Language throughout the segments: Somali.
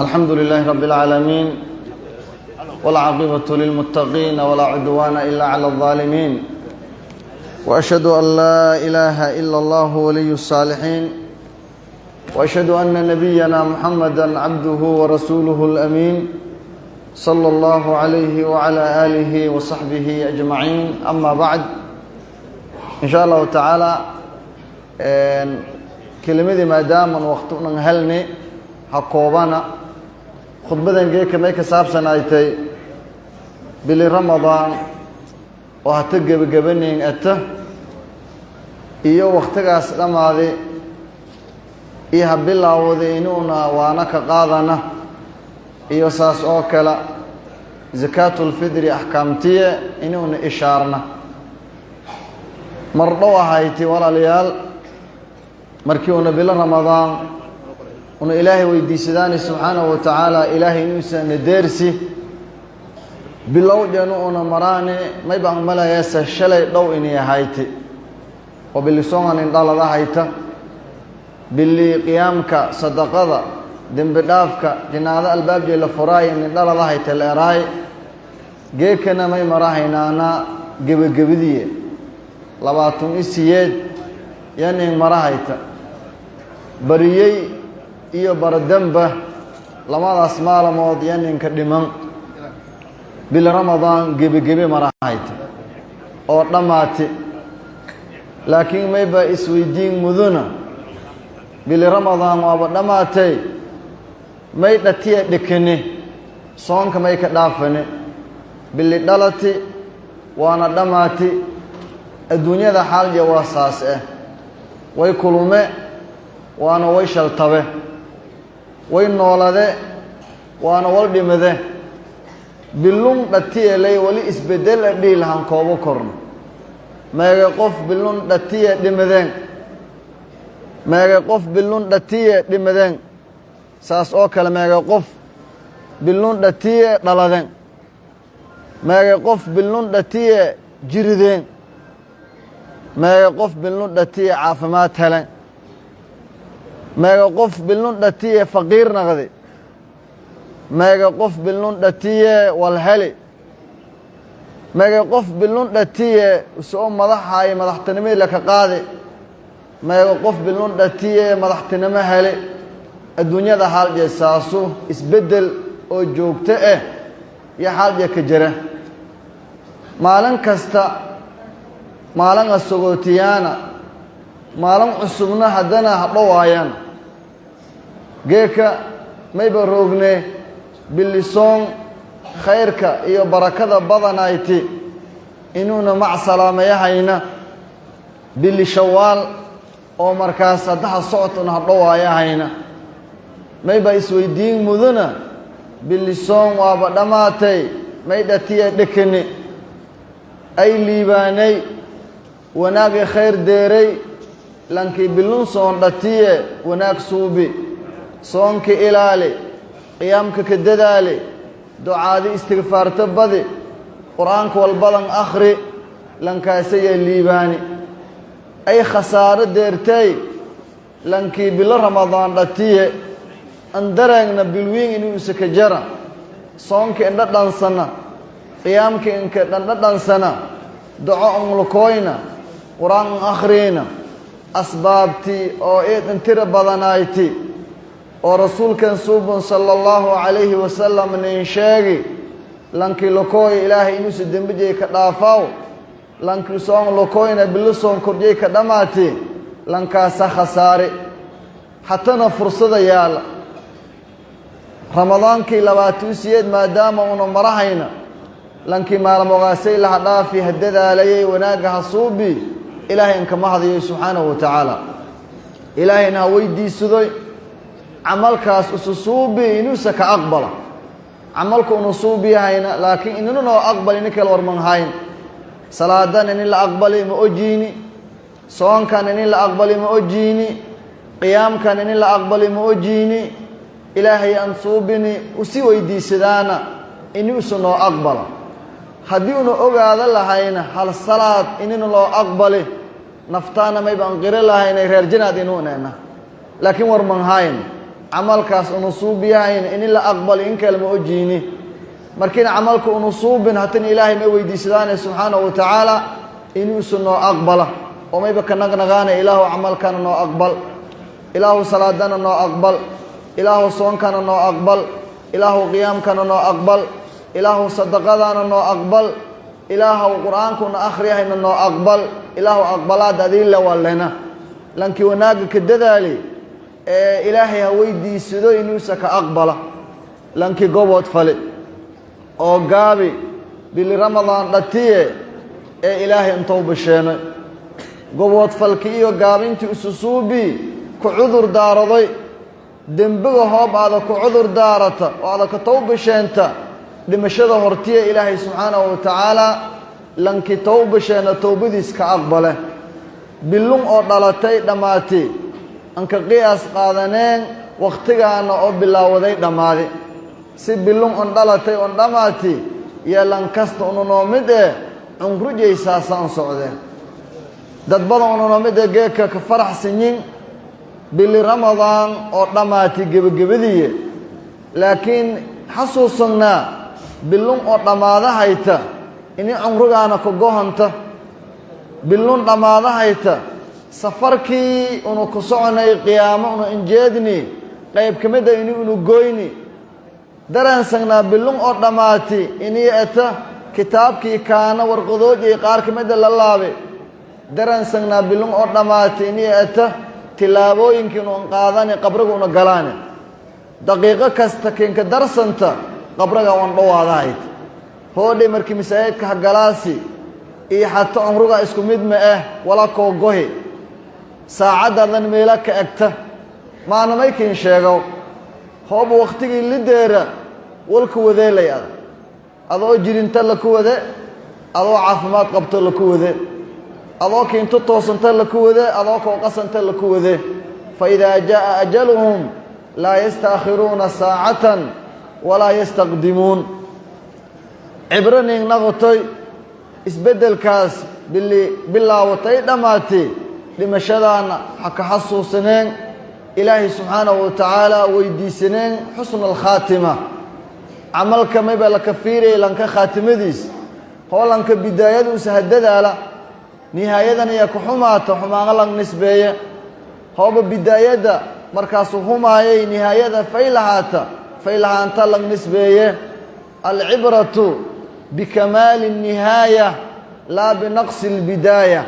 الحمد لله رب العالمين والعاقبة للمتقين ولا عدوان إلا على الظالمين وأشهد أن لا إله إلا الله ولي الصالحين وأشهد أن نبينا محمدا عبده ورسوله الأمين صلى الله عليه وعلى آله وصحبه أجمعين أما بعد إن شاء الله تعالى كلمة ما دام وقتنا هلني حقوبنا خطبة جيك ما يكسب سنايتي بلي رمضان وهتجي بجبنين أته إيو وقتك لما هذه إيه بالله وذينونا وأنا كقاضنا إيو ساس أوكلا زكاة الفطر أحكامتي إنون إشارنا مرضوها هايتي ولا ليال مركيونا بلا رمضان ون إلهي ويديسداني سبحانه وتعالى إلهي نوسى نديرسي بلو جانونا مراني ما يبقى ملا ياسا شلي لو إني هايتي وباللي صوغن إن الله هايتا باللي قيامك صدقة دنبدافك جنادا الباب جيلا فراي إن الله هايتا الإراي جيكنا ما يمراهينا أنا جبدية لباتم إسياد يعني مراهيتا بريي iyo baradamba lamadaas maalmood yaninka dhiman bil ramadaan gebi marahayta oo dhamaati laakiin mayba isweydiin muduna bil ramadaan waa dhamaatay may dhatiya dhikane soonka may ka dhaafane bil dhalati waana dhamaati adduunyada xaal jawasaas ah way kulume waana way shaltabe way noolade waana wal dhimade bilun dhatiye wali isbedel dhiilhan koobo korno meega qof bilun dhatiye dhimadeen meega qof bilun dhatiye dhimadeen saas oo kale meega qof bilun dhatiye dhaladeen meega qof bilun dhatiye jirideen meega qof bilun dhatiye caafimaad heleen meega qof bilun dhatiye faqiir naqdi meega qof bilun dhatiye walheli meega qof bilun dhatiye soo madaxay madaxtinimada la ka qaadi meega qof bilun dhatiye madaxtinimo heli adduunyada hal jeesaasu isbedel oo joogto ah ya hal ka jira maalin kasta maalin asagootiyaana maalin cusubna haddana hadhowaayaan geeka mayba roogne bilisoon khayrka iyo barakada badanayti inuuna mac salaamayahayna bili shawaal oo markaas haddaha socotuna hadhowaayahayna mayba isweydiin muduna bilisoon waaba dhammaatay may dhatiya dhekane ay liibaanay wanaagii khayr deeray lankii bilun soon dhatiye wanaag suubi soonka ilaali qiyaamka ka dadaali ducaadi istighfaarta badi quraanka walbadan akhri lankaasaya liibaani ay khasaaro deertay lankii bil ramadaan dhatiye andaragna bilwiin inuu isaka jara soonka indha dhansana qiyaamka inka indha dhansana duco umlkoyna quraan akhrina asbaabti oo intira badanayti oo rasuulkan suubun sallallahu alayhi wa sallam nin sheegi lanki lokooy ilaahay inuu si dambiye ka dhaafaaw lanki soon lokooyna bilusoon kordiyay ka dhamaati lankaasa khasaare hatana fursada yaala ramadaankii 28 maadaama uu marahayna lanki maalmogaasay la dhaafi hadadaalayay wanaaga hasuubi إلهي إنك مهدي سبحانه وتعالى إلهي إنها ويدي سدوي عملك أسوبي إنوسك أقبل عملك نصوبي هاينا لكن إنه أقبل إنك الورمان هاين صلاة إن الله أقبل مؤجيني صوم كان إن الله أقبل مؤجيني قيام كان إن الله أقبل مؤجيني إلهي أنصوبني وسي ويدي سدانا إنوسنا أقبل هديونو أوغاد الله هاينا هل الصلاة إنه الله أقبل نفتانا ما يبقى غير الله هاينا رجنا دينونا لكن ورمان هاين camalkaas unu suubiyahayn in la aqbal in kale ma ojiini markiina camalku unu suubin hatin ilaahay ma weydiisadaane subxaanahu wa tacaala inuusu noo aqbala oo mayba ka nagnagaana ilaahu camalkana noo aqbal ilaahu salaadana noo aqbal ilaahu soonkana noo aqbal ilaahu qiyaamkana noo aqbal ilaahu sadaqadana noo aqbal ilaahu qur'aankuna akhriyahayna noo aqbal ilaahu aqbalaad adiin la walena lankii wanaaga ka dadaali ee ilaahay ha weydiisado inuusa ka aqbala lankii gobood fale oo gaabi bili ramadaan dhatiye ee ilaahay intuu bisheenay gobood falki iyo gaabintii ususuubi ku cudur daaraday dembiga hoob aada ku cudur daarata oo aada ka tawbisheenta dhimashada hortiya ilaahay subxaanahu wa tacaala lankii tawbisheena towbadiis ka aqbale bilun oo dhalatay dhammaatay anka qiyaas qaadaneen wakhtigaana oo bilaawaday dhammaade si bilun on dhalatay on dhammaatay iyo lankasta unu noo mid cungrujaysaasaan socdeen dad badan unu noo mid geedka ka faraxsanyin bili ramadaan oo dhammaatay gebagabadiiye laakiin xasuusanaa bilun oo dhammaadahayta ini cumrigaana ku gohonta bilun dhammaadahayta safarkii unu ku soconay qiyaamo unu injeedni qayb ka mida ini unu goyni dareensanaa bilun oo dhammaati inii eta kitaabkii kaana warqadoodii qaar ka mida la laabe dareensanaa bilun oo dhammaati inii eta tilaabooyinkii unu qaadani qabriga una galaane daqiiqo kasta kinka darsanta qabriga wan dhawaadahayd hoodhay markii masaajidka hagalaasi iyo xataa cumriga isku mid ma wala koo gohi saacaddadan meela ka egta maana maykiin sheego hooba wakhtigii lideera walku wadeelay adoo jirinta la ku wade adoo caafimaad qabto la ku wade adoo kiinto toosanta la ku wade adoo koo qasanta la ku wade fa idaa jaa ajaluhum laa yastaakhiruuna saacatan walaa yastaqdimuun cibranin naqotoy isbeddelkaas bilaawatay dhammaatay dhimashadaana ha ka xasuusaneen ilaahay subxaanahu wa tacaala weydiisaneen xusna alkhaatima camalka mayba laka fiiraya lanka khaatimadiis hoolanka bidaayadiisa hadadaala nihaayadan ayaa ku xumaata xumaano lang nisbeeye hooba bidaayadda markaasuu humaayay nihaayada faylahaanta lang nisbeeye alcibratu bikamaali الnihaaya laa binaqsi اlbidaaya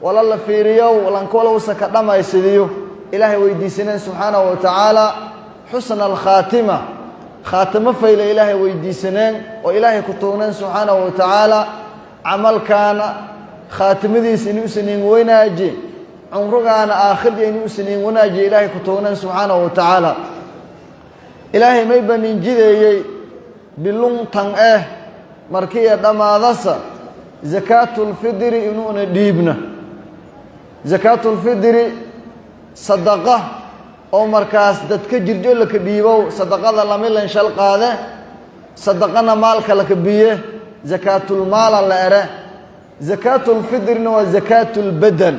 wala la fiiriyow lankolowsa ka dhammaysadiyo ilaahay weydiisaneen subxaanahu wa tacaala xusna alkhaatima khaatimo fayla ilaahay weydiisaneen oo ilaahay ku tuugneen subxaanahu wa tacaala camalkaana khaatimadiisa inuusan in wanaaji cumrigaana aakhirda inuusan in wanaaji ilaahay ku tuugneen subxaanahu wa tacaala ilaahay may banin jideeyey biluntan markiiya dhammaadasa zakaatulfidri inuuna dhiibna zakaatulfidri sadaqa oo markaas dadka jirjo laka dhiibow sadaqada lamilan shal qaade sadaqana maalka laka biye zakaatulmaala la ere zakaatulfidrina waa zakaatulbadan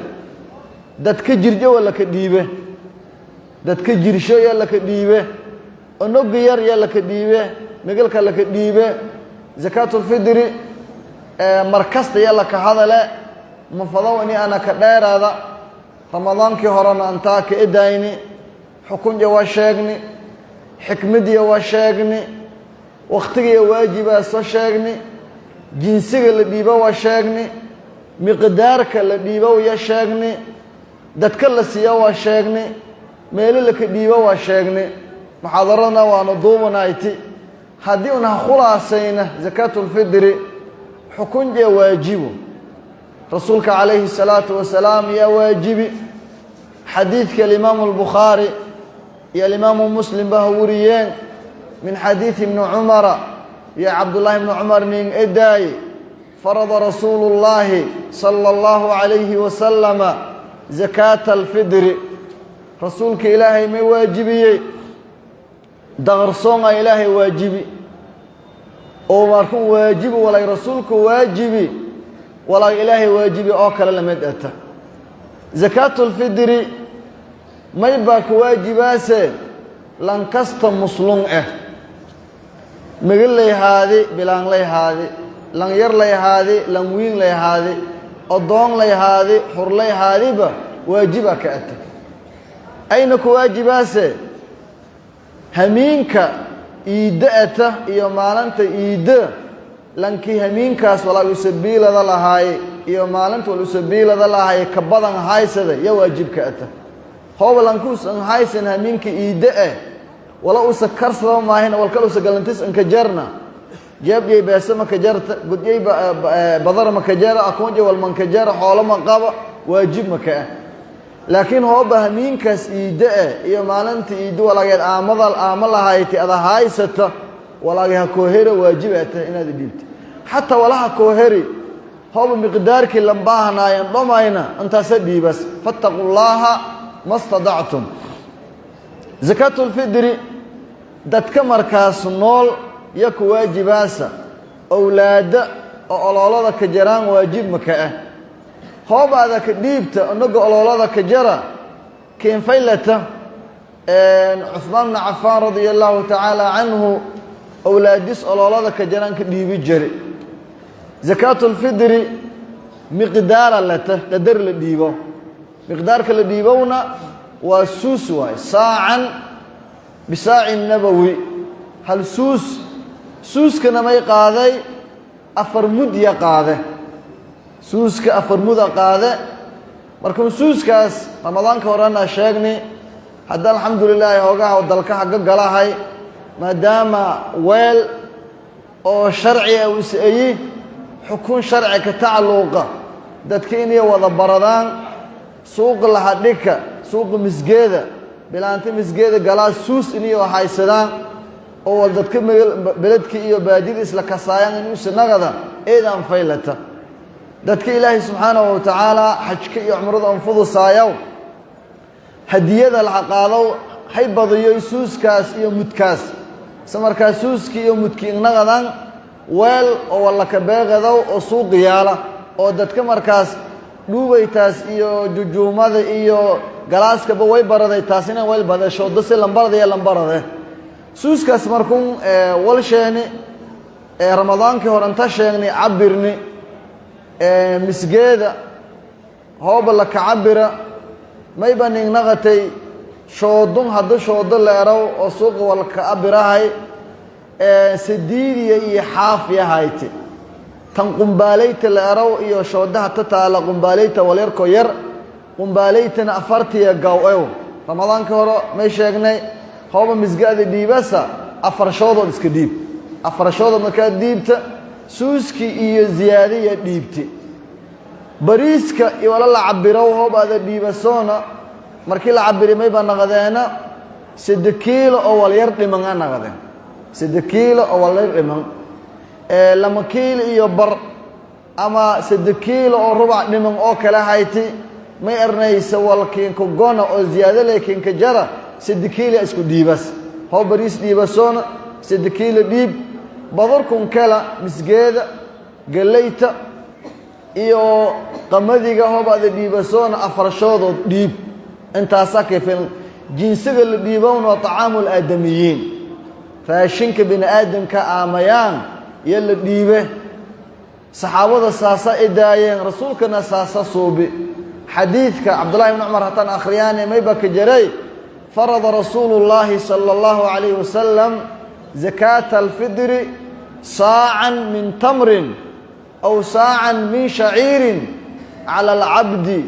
dadka jirjo waa laka dhiibe dadka jirsho yaa laka dhiibe onoga yar yaa laka dhiibe migalka laka dhiibe zakaatulfidri markasta yaa laka hadale mafadow ini ana ka dheeraada ramadaankii horena antaa ka edayni xukunja waa sheegni xikmadiya waa sheegni wakhtigiiya waajibaa soo sheegni jinsiga la dhiibo waa sheegni miqdaarka la dhiibo ya sheegni dadka la siiya waa sheegni meelo laka dhiibo waa sheegni muxaadaradna waanu duubanayti haddii una khulaasayna zakaatulfidri xukunja waajibu rasuulka calayhi الsalaatu wasalaam yaa waajibi xadiidka alimaamu albukhaari iyo alimaamu muslim ba ha wariyeen min xadiidi ibni cumara iyo cabdullaahi ibni cumar nin edaay farada rasuulu llaahi sala allahu calayhi wasalama zakaata alfidri rasuulka ilaahay ma waajibiyey daqarsoonga ilaahay waajibi oo markuu waajibi walay rasuulku waajibi walaa ilaahay waajibi oo kale lamid ata zakaatulfidri may baa ku waajibaase lan kasta muslum migil lay haadi bilaan lay haadi lan yar lay haadi lan wiin lay haadi adoon lay haadi xur lay haadiba waajiba ka ata ayna ku waajibaase hamiinka iidaata iyo maalinta iida lankii hamiinkaas walaa u sabiilada lahaay iyo maalinta wal u sabiilada lahaay ka badan haysada ya waajibka ata hooba lankuus an haysan hamiinka iida wala u sakarsado maahina wal kala sagalantis an ka jarna jeebay beesama ka jarta gudiyay badar ma ka jara akoonje wal man ka jara xoolo ma qaba waajib ma ka laakiin hooba hamiinkaas iida iyo maalinta iida walageed aamalahayti ada haysata walaagaha koohera waajibata inaad dhiibto hatta walaha kooheri hooba miqdaarkii lambaahnaayeen dhamayna intaas dhiibas fattaqullaha mastadactum zakatul fidri dadka markaas nool ya ku waajibaasa awlaada oo ololada ka jaraan waajib ma ka hoobaada ka dhiibta anaga ololada ka jara keen faylata Uthman ibn Affan radiyallahu ta'ala anhu awlaadis ololada ka jaraan ka dhiibi jire zakatul fidri miqdaar lata qadar la dhiibo miqdaarka la dhiibowna waa suus waay saacan bisaa'in nabawi hal suuskana may qaaday afar mud ya qaade suuska afar muda qaade marka suuskaas ramadaanka horana sheegnay hadda alxamdulillah hoogaha dalka xagga galahay maadaama weel oo sharci ah uu saayay xukun sharci ka tacalluqa dadka inay wada baradaan suuq la hadhika suuq misgeeda bilaanta misgeeda galaa suus inay haysadaan oo dadka beledka iyo baadida isla kasaayaan inuu sanagada eedan faylata dadka ilaahay subhanahu wa ta'ala hajka iyo umrada anfudu saayaw hadiyada la qaado hay badiyo suuskaas iyo mudkaas samarka suuski iyo mudki inagadan weel oo wala ka beeqado oo suuq yaala oo dadka markaas dhuubaytaas iyo jujuumada iyo galaaska way baraday taasina weel badasho dadse lambarada suuskaas markuu walsheeni ramadaanki horanta sheegnay cabirni misgeeda hooba la kacabira may banin naqatay shoodun hadda shoodo leerow oo suuq wal ka abirahay sidiidiya iyo xaaf yahayti tan qumbaalayta leerow iyo shoodaha tataala qumbaalayta walerko yar qumbaalaytana afartiya gaaw ramadaanka hore may sheegnay hooba misgeeda dhiibasa afar shoodo iska dhiib afar shoodo marka dhiibta suuski iyo ziyaadiya dhiibti bariiska iyo la cabiro hoobaada dhiibasoona markii la cabirimay baa naqadeena 3 kiilo oo wal yar dhiman naqadeen 3 kiilo oo wal yar dhiman 2 kiilo iyo bar ama 3 kiilo oo rubac dhiman oo kala hayti may arnaysa walkiin ku goona oo ziyaado laakiin ka jara 3 kiilo isku dhiibas hoob bariis dhiibasoona 3 kiilo dhiib badarkun kala misgeeda galayta iyo qamadiga hoobaada dhiibasoona afarshoodood dhiib intaasa kafin jinsiga la dhiibowna tacaamul aadamiyiin raashinka bini aadamka aamayaan yalla dhiibe saxaabada saasa idaayeen rasuulkana saasa suubi xadiidka Abdullah ibn Umar hatan akhriyaan may baka jaray farada rasuulullah sallallahu alayhi wasallam zakat al-fidr sa'an min tamrin أو ساعا من شعير على العبد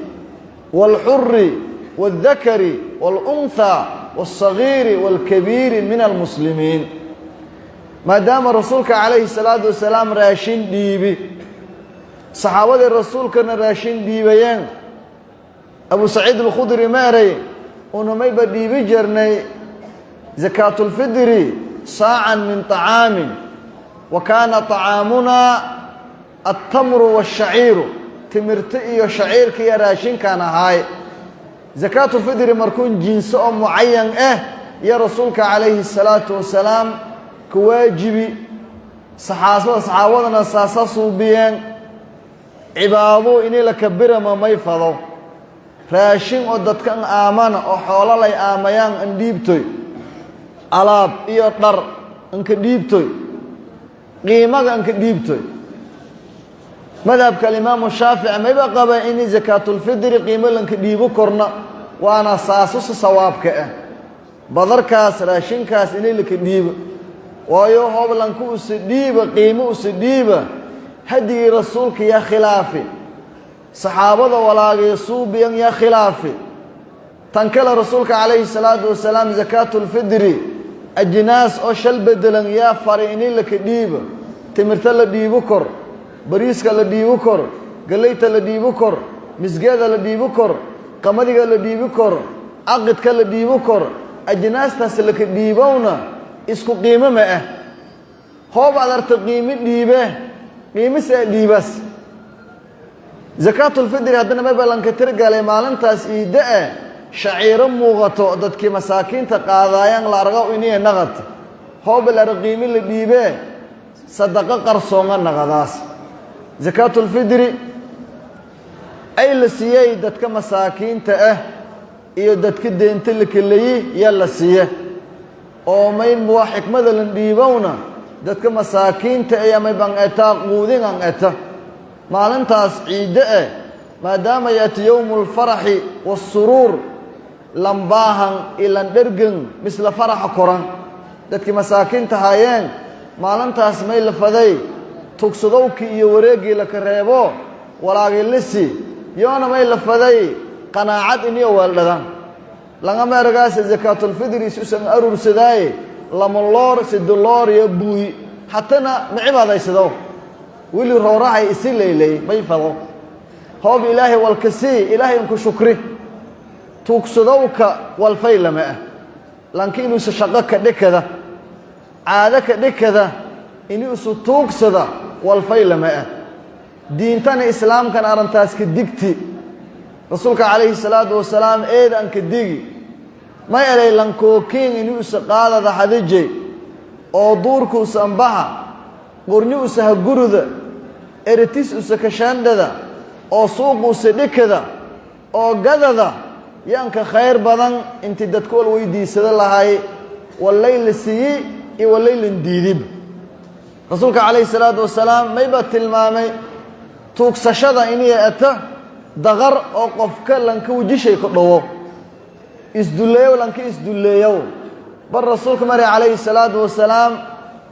والحر والذكر والأنثى والصغير والكبير من المسلمين ما دام رسولك عليه الصلاة والسلام راشين ديبي صحابة الرسول كان راشين ديبيان أبو سعيد الخدري ماري ونمي بديبي جرني زكاة الفدر ساعا من طعام وكان طعامنا التمر والشعير تمرتئي وشعير كي راشين كان هاي زكاة الفدر مركون جنس معين يا رسولك عليه الصلاة والسلام كواجبي صحابتنا ساسا صوبيان عبادو إني لكبير ما يفضو راشين وددك آمانا وحولا لي آميان انديبتوي alaab iyo dhar anka dhiibtoy qiimaga anka dhiibtoy madhabka imaamu shaafici mayba qaba in zakaatulfidri qiimo lanka dhiibo korna waana saasusa sawaabka ah badarkaas raashinkaas inay laka dhiibo waayo hoob lanku usi dhiiba qiimo usi dhiiba hadigii rasuulka yaa khilaafi saxaabada walaagay suubiyan yaa khilaafi tan kale rasuulka calayhi salaatu wasalaam zakaatulfidri ajnaas oo shal bedelan yaa fari inay laka dhiibo timirta la dhiibo kor bariiska la dhiibo kor galayta la dhiibo kor misgeeda la dhiibo kor qamadiga la dhiibo kor aqidka la dhiibo kor ajnaastaas laka dhiibowna isku qiimo ma ah hoob adarta qiimo dhiibe qiimisa dhiibas zakaatulfidri haddana ma ballanka tirgalay maalintaas iida ah shaciiro muuqato dadkii masaakiinta qaadaayaan la argo inay naqad hoob la qiimo la dhiibe sadaqa qarsoonga naqadaas zakaatulfidri ay la siiyay dadka masaakiinta ah iyo dadka deenta la kaleeyay yaa la siiyay oo may waa xikmada la dhiibowna dadka masaakiinta ay ama banqata quudin an ata maalintaas ciida ah maadaama yaati yawmul farahi was surur lambaahan ilan dhergan misla faraha koran dadka masaakiinta hayeen maalintaas may la faday tugsadowki iyo wareegii la kareebo walaagii lisi yoona may la faday qanaacad inay waaldadan laga meergaas zakaatulfidri suusan arursaday lama loor $6 iyo buuy hatana macibaadaysado wili roorahay isi leelay may fado hoob ilaahi walkasi ilaahi ku shukri tugsadowka wal faylama lankiinu shaqo ka dhikada caada ka dhikada inuu isu tuugsada wal faylama diintana islaamkan arintaas ka digti rasuulka calayhi salaatu wasalaam eedan ka digi ma elay lankookiin inuu is qaadada hadijay oo duurku sambaha qornyu usaha guruda eritis usaka shaandada oo suuqu sidikada oo gadada yanka khayr badan intii dadku wal weydiisada lahay walayl siyi iyo walayl diidib rasuulka calayhi salaatu wasalaam mayba tilmaamay tuugsashada inay ata dagar oo qofka lanka wajishay ku dhawo isduleeyo lanka isduleeyo bar rasuulka mari calayhi salaatu wasalaam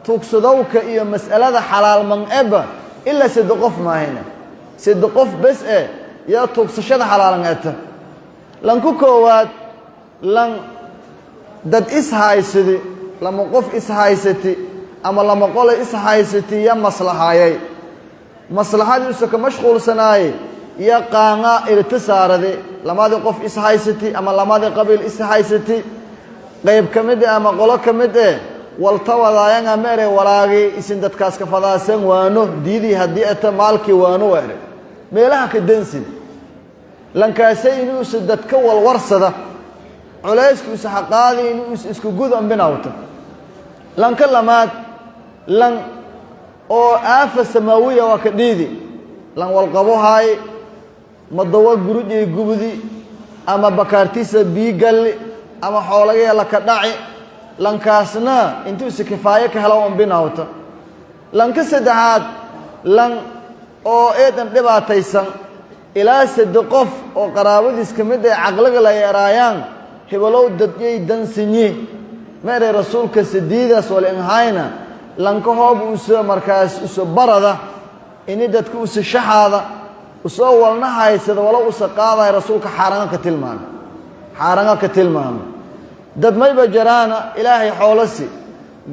tuugsadowka iyo mas'alada xalaal man'aba illa sid qof maahina sid qof bas ya tuugsashada xalaalan ata lanku koowaad lan dad is haysidi lama qof is haysati ama lama qole is haysati ya maslahaayay maslahadiisu ka mashquulsanaay ya qaanga irtisaarade lamada qof is haysati ama lamada qabiil is haysati qayb kamid ama qolo kamid waltawadaayanga mere walaagi isin dadkaas ka fadaasan waano diidi hadii ata maalki waano weere meelaha ka dansin lankaasay inuu dadka walwarsada culaysku saxaqaadi inuu isku gudan binawta lanka lamaad lan oo aafa samaawiya waa ka dhiidi lan walqabo hay madawa gurudii gubudi ama bakaartiisa biigal ama xoolaga la ka dhaci lankaasna intuu si kifaayo ka helo on binawta lanka saddexaad lan oo eedan dhibaataysan ilaa saddex qof oo qaraabadiis kamid ah aqlaga la yaraayaan hebalow dadkay dansinyi meeray rasuulka sidiidaas wal inhayna lanka hoob uu soo markaas usoo barada in dadku u shaxaada usoo walna haysada wala u saqaaday rasuulka xaaranga ka tilmaamo dad mayba jaraana ilaahay xoolasi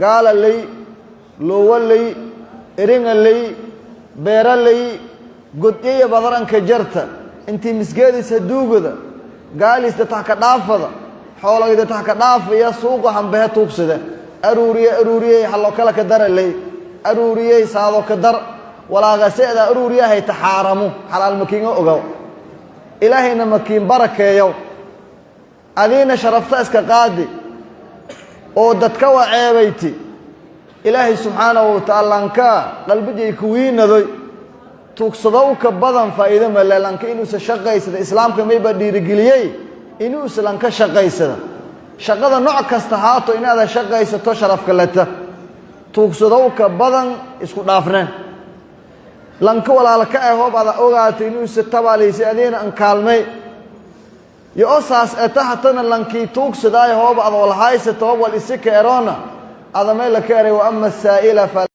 gaala lay lowalay eringa lay beera lay godiye badaranka jarta intii misgeedis haduugada gaalis dadka ka dhaafada xoolaha dadka ka dhaafaya suuqa hanbaha tuugsada aruuriye hallo kala ka daralay aruuriye saado ka dar walaaga seeda aruuriyahay taxaaramu xalaal makiinga ogaw ilaahayna makiin barakeeyo adina sharafta iska qaadi oo dadka waa ceebayti ilaahay subhanahu wa ta'ala anka qalbigay ku wiinaday tuugsadowka badan faa'iido ma leelanka inuu shaqaysado islaamka may ba dhiirigeliyay inuu islanka shaqaysado shaqada nooc kasta haato inaad shaqaysato sharafka lata tuugsadowka badan isku dhaafnaan lanka walaalka ah hoob ada ogaatay inuu si tabaaleysay adeena an kaalmay yo osaas atahatana lankii tuugsaday hoob ada wal haysato wal isika erona ada meel ka eray wa amma saa'ila fa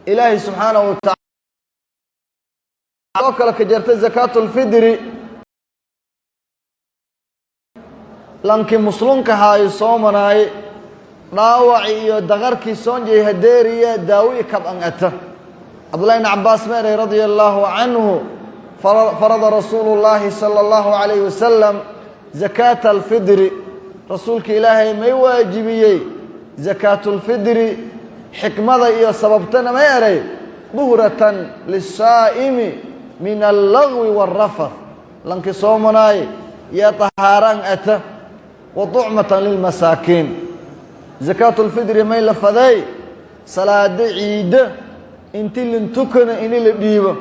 ilaahi subhanahu wa ta'ala kala ka jarta zakatul fidri lankii muslimka haayo soomanay dhaawaci iyo dagarkii soonjay hadeeriya daawi kab an ata Abdullah ibn Abbas meeray radiyallahu anhu farada Rasulullah sallallahu alayhi wasallam zakat al-fidr rasuulka ilaahay may waajibiyay zakatul fidr xikmada iyo sababtana meeray buhratan lis-saa'imi min al-lagwi war-rafath lanki soomanay ya taharan ata wa tu'matan lil-masakin zakatul fidr may la faday salaada ciid intii lintukana in la dhiibo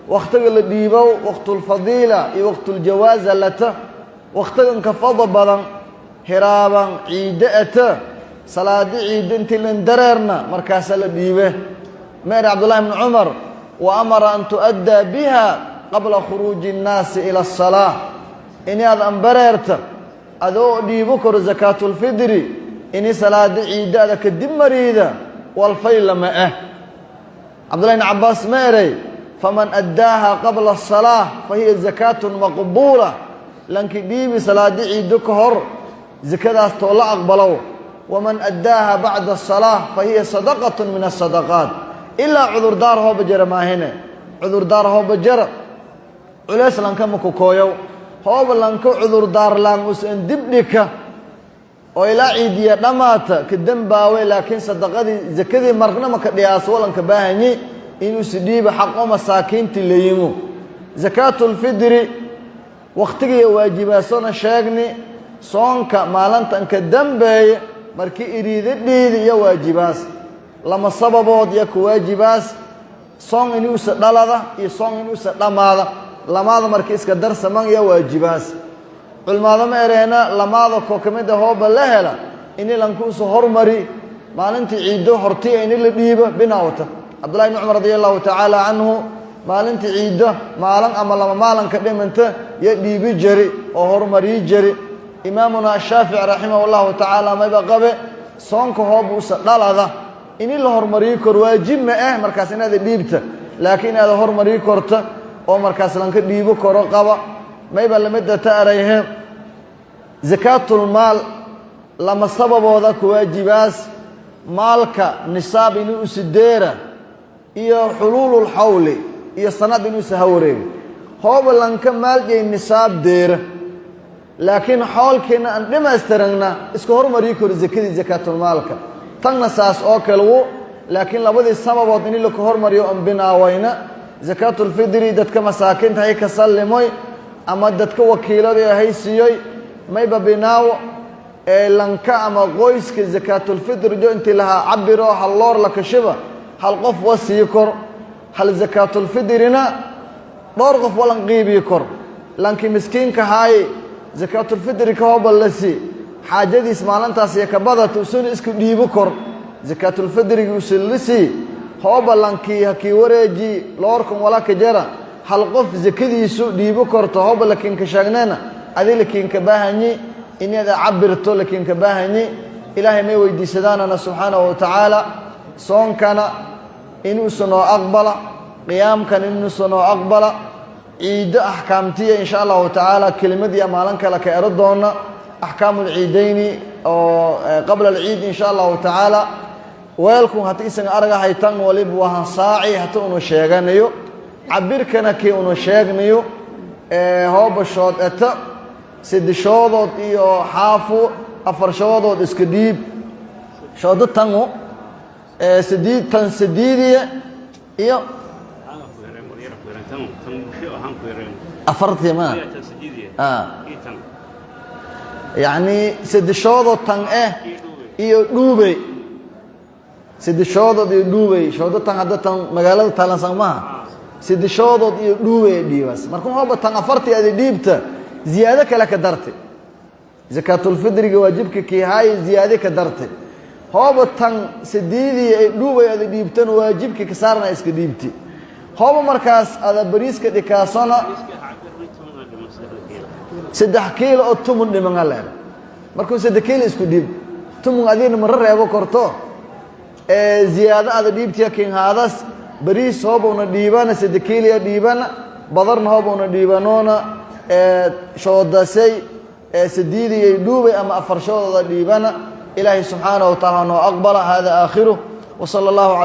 waqtiga la dhiibo waqtul fadila iyo waqtul jawaz lata waqtigan ka fadl badan hiraaban ciidata salaada ciid intii lan dareerna markaas la dhiibe meer Abdullah ibn Umar wa amara an tuadda biha qabla khuruj an-nas ila as-salah in aad ambareerta adoo dhiibo kor zakatul fidri in salaada ciidada ka dib mariida wal fayl ma Abdullah ibn Abbas meeray faman addaha qabla as-salah fa hiya zakatun maqbula lanki dhiibi salaada ciido ka hor zakadaas to la aqbalo waman addaha ba'da as-salah fa hiya sadaqatun min as-sadaqat illa udur dar ho bajara maahina udur dar ho bajara ulees lanka ma ku kooyo ho lanka udur dar lang usan dibdika oo ila ciidiya dhamaata ka dambaawe laakiin sadaqadii zakadii marna ma ka dhiyaas walanka baahanyi inuu sidhiiba xaqo masaakiinti leeyimo zakatul fidri waqtiga waajibaasona sheegni soonka maalintan ka dambeey markii iriidid iyo waajibaas lama sababood ya ku waajibaas soon inuu dhalada iyo soon inuu dhamaada lamaada markii iska darsaman iyo waajibaas culmaada meereena lamaada ko kamid ah hooba la hela in lanku soo hormari maalintii ciido hortii in la dhiibo binaawta Abdullah ibn Umar radiyallahu ta'ala anhu maalintii ciido maalin ama lama maalin ka dhimanta ya dhiibi jari oo hormari jari imaamuna Shaafi'i rahimahullahu ta'ala ma baqabe soonka hoob u dhalada in la hormari kor waajib ma ah markaas inaad dhiibta laakiin aad hormari korta oo markaas lanka dhiibo koro qaba mayba lamada taarayhe zakatul mal lama sababooda ku waajibaas maalka nisaab inuu sideera iyo hululul hawli iyo sanad inuu sahawreey hoob lanka maalkay nisaab deera laakiin hawlkeena aan dhimaystirna iska hormari kor zakadii zakatul malka tanna saas oo kale laakiin labadii sababood in la hormariyo aan binaawayna zakatul fidri dadka masaakiinta ay ka sallimay ama dadka wakiilada haysiiyay mayba binaaw ee lanka ama qoyska zakatul fidr jo intii laha cabiro hal loor la kashiba hal qof wasiyo kor hal zakatul fidrina door qof walan qiibiyo kor lanki miskiinka haay zakatul fidr ka hobalasi xaajadiis maalintaas iyo ka badato soo isku dhiibo kor zakatul fidr usulisi hobalanki hakii wareeji loorkan wala ka jara hal qof zakadiisu dhiibo korto hoob laakiin ka sheegnayna adii laakiin ka baahanyi inaad cabirto laakiin ka baahanyi ilaahay may weydiisadaana subhanahu wa ta'ala soonkana inuu soo aqbala qiyaamkan inuu soo aqbala ciid ahkaamtiya insha Allah ta'ala kalimadii maalan kala ka eradoona ahkaamul ciidayni oo qabla al-ciid insha Allah ta'ala weelku hatii isan araga haytan walib wahan saaci hatuu uu sheeganayo cabirkana kii uu sheegnayo hoob shood ata sidishoodod iyo xaafu afar shoodood iska dhiib shoodo tango sidiidiye iyo afartii ma يعني سدشوضو تان iyo dhuubay sidishoodood iyo dhuubay shoodo tan hadda tan magaalada taalan samaha sidishoodood iyo dhuubay dhiibas markuu hooba tan afartii ay dhiibta ziyaado kale ka dartay zakaatulfidriga waajibka kii haay ziyaade ka dartay hooba tan sideedii ay dhuubay ada dhiibtan waajibka ka saarna iska dhiibti hooba markaas ada bariiska dhikaasana 3 kiilo oo tumun dhiman aleen markuu 3 kiilo isku dhiib tumun adiina mar reebo korto ziyaada ada dhiibtiya kin haadas bariis hooba una dhiibana 3 kiilo dhiibana badarna hooba una dhiibanoona shoodasay sideedii ay dhuubay ama afar shoodada dhiibana إلهي سبحانه وتعالى أقبل. هذا آخره وصلى الله على